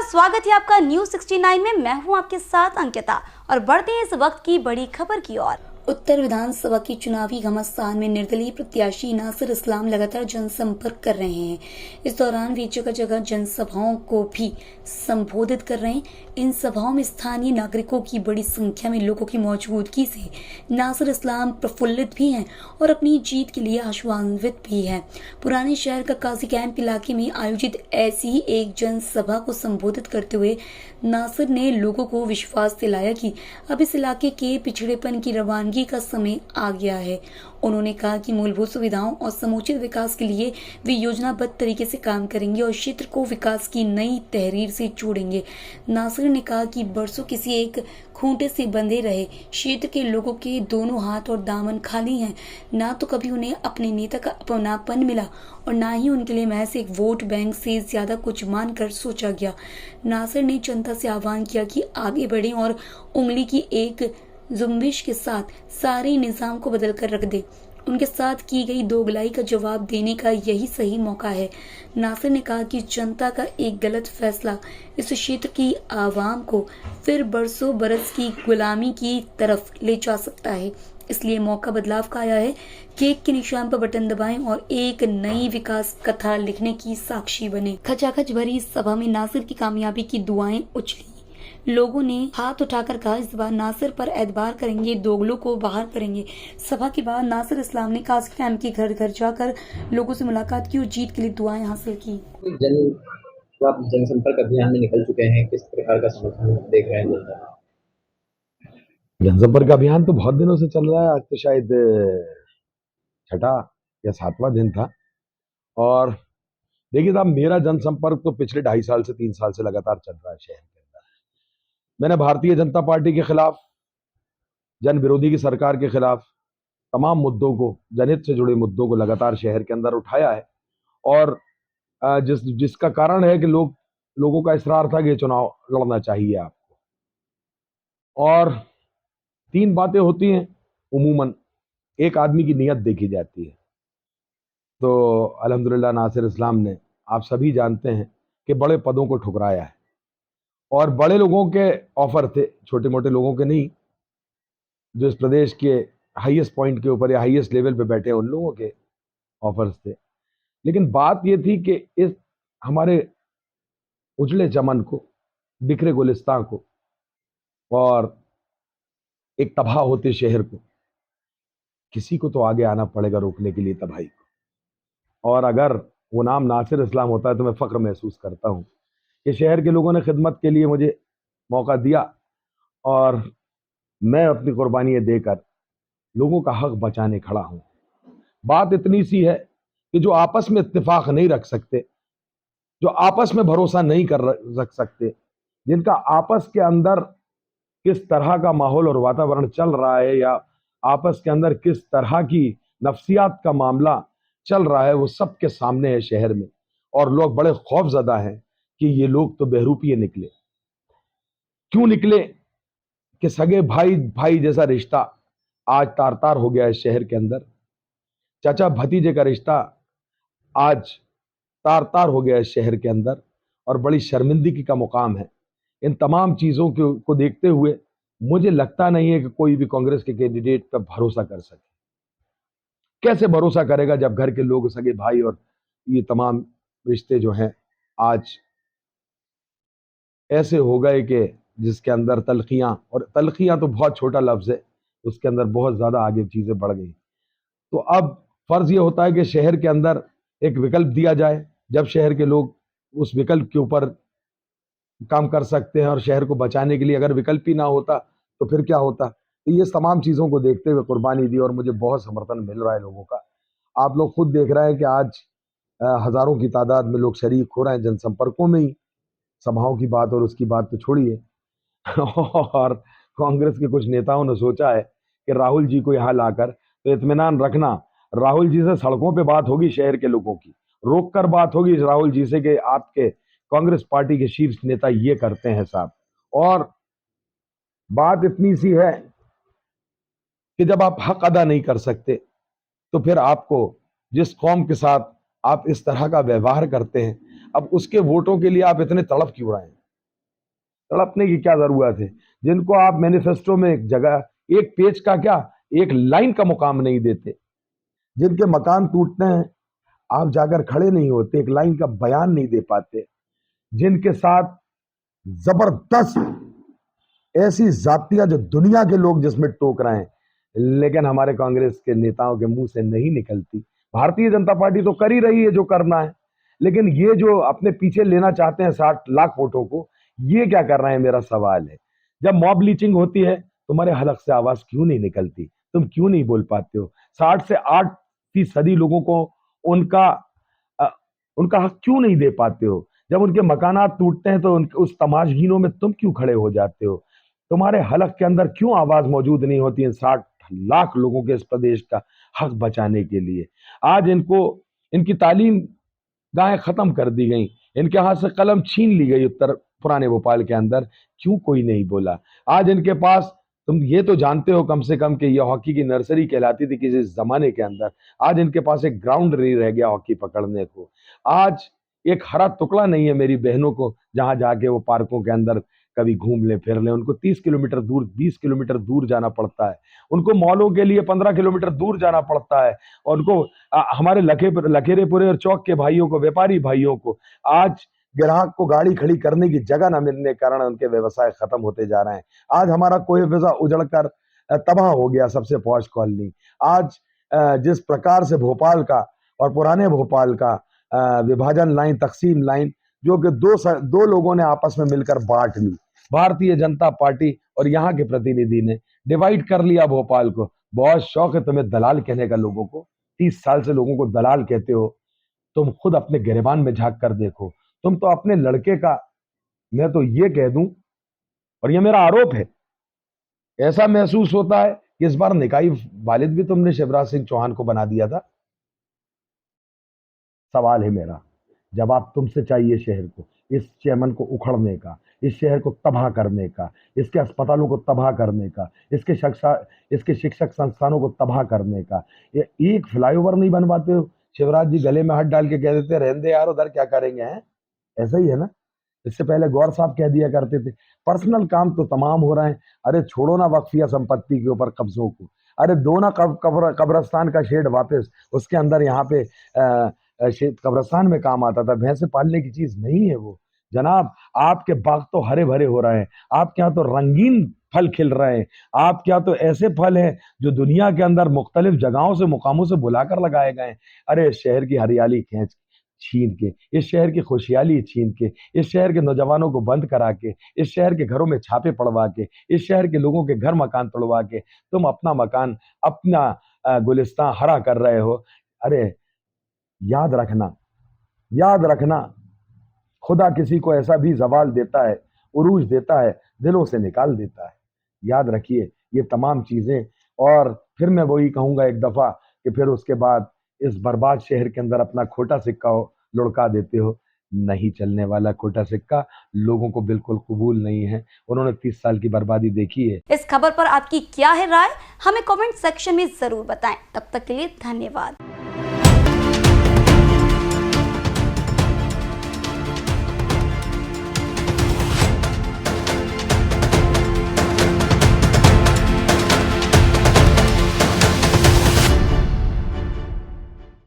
स्वागत है आपका न्यूज 69 में। मैं हूं आपके साथ अंकिता और बढ़ते हैं इस वक्त की बड़ी खबर की ओर। उत्तर विधानसभा की चुनावी घमासान में निर्दलीय प्रत्याशी नासिर इस्लाम लगातार जनसंपर्क कर रहे हैं। इस दौरान वे जगह जगह जनसभाओं को भी संबोधित कर रहे हैं। इन सभाओं में स्थानीय नागरिकों की बड़ी संख्या में लोगों की मौजूदगी से नासिर इस्लाम प्रफुल्लित भी हैं और अपनी जीत के लिए आशान्वित भी है। पुराने शहर का काजी कैंप इलाके में आयोजित ऐसी एक जनसभा को संबोधित करते हुए नासिर ने लोगों को विश्वास दिलाया कि अब इस इलाके के पिछड़ेपन की रवानगी का समय आ गया है। उन्होंने कहा कि मूलभूत सुविधाओं और समुचित विकास के लिए वे योजनाबद्ध तरीके से काम करेंगे और क्षेत्र को विकास की नई तहरीर से जोड़ेंगे। नासिर ने कहा कि बरसों किसी एक खूंटे से बंधे रहे क्षेत्र के लोगों के दोनों हाथ और दामन खाली हैं। ना तो कभी उन्हें अपने नेता का अपनापन मिला और ना ही उनके लिए महज एक वोट बैंक से ज्यादा कुछ मानकर सोचा गया। नासिर ने जनता से आह्वान किया कि आगे बढ़ें और उंगली की एक जुम्बिश के साथ सारे निजाम को बदल कर रख दे। उनके साथ की गई दोगलाई का जवाब देने का यही सही मौका है। नासिर ने कहा कि जनता का एक गलत फैसला इस क्षेत्र की आवाम को फिर बरसों बरस की गुलामी की तरफ ले जा सकता है। इसलिए मौका बदलाव का आया है। केक के निशान पर बटन दबाएं और एक नई विकास कथा लिखने की साक्षी बने। खचाखच भरी इस सभा में नासिर की कामयाबी की दुआएं उछली। लोगों ने हाथ उठाकर कहा, इस बार नासिर पर एतबार करेंगे, दोगलों को बाहर करेंगे। सभा के बाद नासिर इस्लाम ने काजी कैंप के घर घर जाकर लोगों से मुलाकात की और जीत के लिए दुआएं हासिल की। आप जनसंपर्क अभियान में निकल चुके हैं, किस प्रकार का समर्थन देख रहे हैं? जनसंपर्क अभियान तो बहुत दिनों से चल रहा है। आज तो शायद छठा या सातवां दिन था। और देखिए साहब, मेरा जनसंपर्क तो पिछले 2.5 साल से 3 साल से लगातार चल रहा है शहर के अंदर। मैंने भारतीय जनता पार्टी के खिलाफ, जन विरोधी की सरकार के खिलाफ तमाम मुद्दों को, जनहित से जुड़े मुद्दों को लगातार शहर के अंदर उठाया है। और जिसका कारण है कि लोगों का इसरार था कि ये चुनाव लड़ना चाहिए आपको। और 3 बातें होती हैं उमूमन, एक आदमी की नीयत देखी जाती है। तो अल्हम्दुलिल्लाह नासिर इस्लाम ने, आप सभी जानते हैं कि बड़े पदों को ठुकराया है और बड़े लोगों के ऑफर थे, छोटे मोटे लोगों के नहीं। जो इस प्रदेश के हाईएस्ट पॉइंट के ऊपर या हाईएस्ट लेवल पे बैठे हैं उन लोगों के ऑफर्स थे। लेकिन बात ये थी कि इस हमारे उजड़े चमन को, बिखरे गुलिस्तान को और एक तबाह होते शहर को, किसी को तो आगे आना पड़ेगा रोकने के लिए तबाही को। और अगर वो नाम नासिर इस्लाम होता है तो मैं फख्र महसूस करता हूँ कि शहर के लोगों ने खिदमत के लिए मुझे मौका दिया और मैं अपनी कुर्बानी देकर लोगों का हक बचाने खड़ा हूँ। बात इतनी सी है कि जो आपस में इत्तेफाक नहीं रख सकते, जो आपस में भरोसा नहीं कर रख सकते, जिनका आपस के अंदर किस तरह का माहौल और वातावरण चल रहा है या आपस के अंदर किस तरह की नफ्सियात का मामला चल रहा है, वो सबके सामने है शहर में। और लोग बड़े खौफजदा हैं कि ये लोग तो बहरूपिये निकले। क्यों निकले? कि सगे भाई भाई जैसा रिश्ता आज तार तार हो गया है शहर के अंदर। चाचा भतीजे का रिश्ता आज तार तार हो गया है शहर के अंदर और बड़ी शर्मिंदगी का मुकाम है। इन तमाम चीजों को देखते हुए मुझे लगता नहीं है कि कोई भी कांग्रेस के कैंडिडेट पर भरोसा कर सके। कैसे भरोसा करेगा जब घर के लोग, सगे भाई और ये तमाम रिश्ते जो हैं आज ऐसे हो गए कि जिसके अंदर तलखियां, और तलखियां तो बहुत छोटा लफ्ज है, उसके अंदर बहुत ज्यादा आगे चीजें बढ़ गई। तो अब फर्ज ये होता है कि शहर के अंदर एक विकल्प दिया जाए। जब शहर के लोग उस विकल्प के ऊपर काम कर सकते हैं और शहर को बचाने के लिए अगर विकल्प ही ना होता तो फिर क्या होता। तो ये तमाम चीज़ों को देखते हुए कुर्बानी दी और मुझे बहुत समर्थन मिल रहा है लोगों का। आप लोग खुद देख रहे हैं कि आज हज़ारों की तादाद में लोग शरीक हो रहे हैं जनसंपर्कों में ही। सभाओं की बात और उसकी बात तो छोड़िए। और कांग्रेस के कुछ नेताओं ने सोचा है कि राहुल जी को यहाँ लाकर, तो इत्मीनान रखना, राहुल जी से सड़कों पे बात होगी, शहर के लोगों की रोक कर बात होगी राहुल जी से कि आपके कांग्रेस पार्टी के शीर्ष नेता ये करते हैं साहब। और बात इतनी सी है कि जब आप हक अदा नहीं कर सकते तो फिर आपको जिस कौम के साथ आप इस तरह का व्यवहार करते हैं, अब उसके वोटों के लिए आप इतने तड़प क्यों रहे हैं? तड़पने की क्या जरूरत है? जिनको आप मैनिफेस्टो में एक जगह, एक पेज का क्या, एक लाइन का मुकाम नहीं देते, जिनके मकान टूटते हैं आप जाकर खड़े नहीं होते, एक लाइन का बयान नहीं दे पाते, जिनके साथ जबरदस्त ऐसी जातियां जो दुनिया के लोग जिसमें टोक रहे हैं, लेकिन हमारे कांग्रेस के नेताओं के मुंह से नहीं निकलती। भारतीय जनता पार्टी तो कर ही रही है जो करना है, लेकिन ये जो अपने पीछे लेना चाहते हैं 60 लाख वोटों को, ये क्या कर रहे हैं, मेरा सवाल है। जब मॉब लीचिंग होती है तुम्हारे हलक से आवाज क्यों नहीं निकलती? तुम क्यों नहीं बोल पाते हो? 60 से 8% लोगों को उनका अ, उनका हक क्यों नहीं दे पाते हो? जब उनके मकानात टूटते हैं तो उस तमाशगीनों में तुम क्यों खड़े हो जाते हो? तुम्हारे हलक के अंदर क्यों आवाज मौजूद नहीं होती है 60 लाख लोगों के इस प्रदेश का हक बचाने के लिए? आज इनको, इनकी तालीम गायें खत्म कर दी गई, इनके हाथ से कलम छीन ली गई उत्तर पुराने भोपाल के अंदर, क्यों कोई नहीं बोला? आज इनके पास, तुम ये तो जानते हो कम से कम कि ये हॉकी की नर्सरी कहलाती थी किसी जमाने के अंदर, आज इनके पास एक ग्राउंड नहीं रह गया हॉकी पकड़ने को। आज एक हरा टुकड़ा नहीं है मेरी बहनों को जहां जाके वो पार्कों के अंदर कभी घूम ले फिर ले। उनको 30 किलोमीटर दूर, 20 किलोमीटर दूर जाना पड़ता है, उनको मॉलों के लिए 15 किलोमीटर दूर जाना पड़ता है, और उनको हमारे लखेरेपुरे और चौक के भाइयों को, व्यापारी भाइयों को आज ग्राहक को गाड़ी खड़ी करने की जगह ना मिलने के कारण उनके व्यवसाय खत्म होते जा रहे हैं। आज हमारा कोई फिजा उजड़कर तबाह हो गया, सबसे पॉश कॉलोनी। आज जिस प्रकार से भोपाल का और पुराने भोपाल का विभाजन लाइन, तकसीम लाइन, जो कि दो लोगों ने आपस में मिलकर बांट ली, भारतीय जनता पार्टी और यहाँ के प्रतिनिधि ने डिवाइड कर लिया भोपाल को। बहुत शौक है तुम्हें दलाल कहने का लोगों को, 30 साल से लोगों को दलाल कहते हो। तुम खुद अपने गिरेबान में झांक कर देखो। तुम तो अपने लड़के का, मैं तो ये कह दूं और ये मेरा आरोप है, ऐसा महसूस होता है कि इस बार निकाई वालिद भी तुमने शिवराज सिंह चौहान को बना दिया था। सवाल है मेरा, जवाब तुमसे चाहिए शहर को, इस चेमन को उखड़ने का, इस शहर को तबाह करने का, इसके अस्पतालों को तबाह करने का, इसके शिक्षक संस्थानों को तबाह करने का। ये एक फ्लाईओवर नहीं बनवाते हो? शिवराज जी गले में हाथ डाल के कह देते रहने दे यार, उधर क्या करेंगे, हैं? ऐसा ही है ना? इससे पहले गौर साहब कह दिया करते थे पर्सनल काम तो तमाम हो रहे हैं। अरे छोड़ो ना वक्फिया संपत्ति के ऊपर कब्जों को, अरे दो ना कब्रस्तान का शेड वापस, उसके अंदर यहाँ पे कब्रस्तान में काम आता था, भैंसे पालने की चीज नहीं है वो। जनाब आपके बाग तो हरे भरे हो रहे हैं, आपके यहाँ तो रंगीन फल खिल रहे हैं, आपके यहाँ तो ऐसे फल हैं जो दुनिया के अंदर मुख्तलिफ जगहों से, मुकामों से बुलाकर लगाए गए हैं। अरे शहर की हरियाली खींच छीन के, इस शहर की खुशहाली छीन के, इस शहर के नौजवानों को बंद करा के, इस शहर के घरों में छापे पड़वा के, इस शहर के लोगों के घर मकान तोड़वा के तुम अपना मकान, अपना गुलिस्तान हरा कर रहे हो। अरे याद रखना, याद रखना, खुदा किसी को ऐसा भी जवाल देता है, उरूज देता है, दिलों से निकाल देता है। याद रखिए ये तमाम चीजें। और फिर मैं वही कहूंगा एक दफा कि फिर उसके बाद इस बर्बाद शहर के अंदर अपना खोटा सिक्का लुढ़का देते हो। नहीं चलने वाला खोटा सिक्का लोगों को बिल्कुल कबूल नहीं है। उन्होंने 30 साल की बर्बादी देखी है। इस खबर पर आपकी क्या है राय, हमें कमेंट सेक्शन में जरूर बताएं। तब तक के लिए धन्यवाद।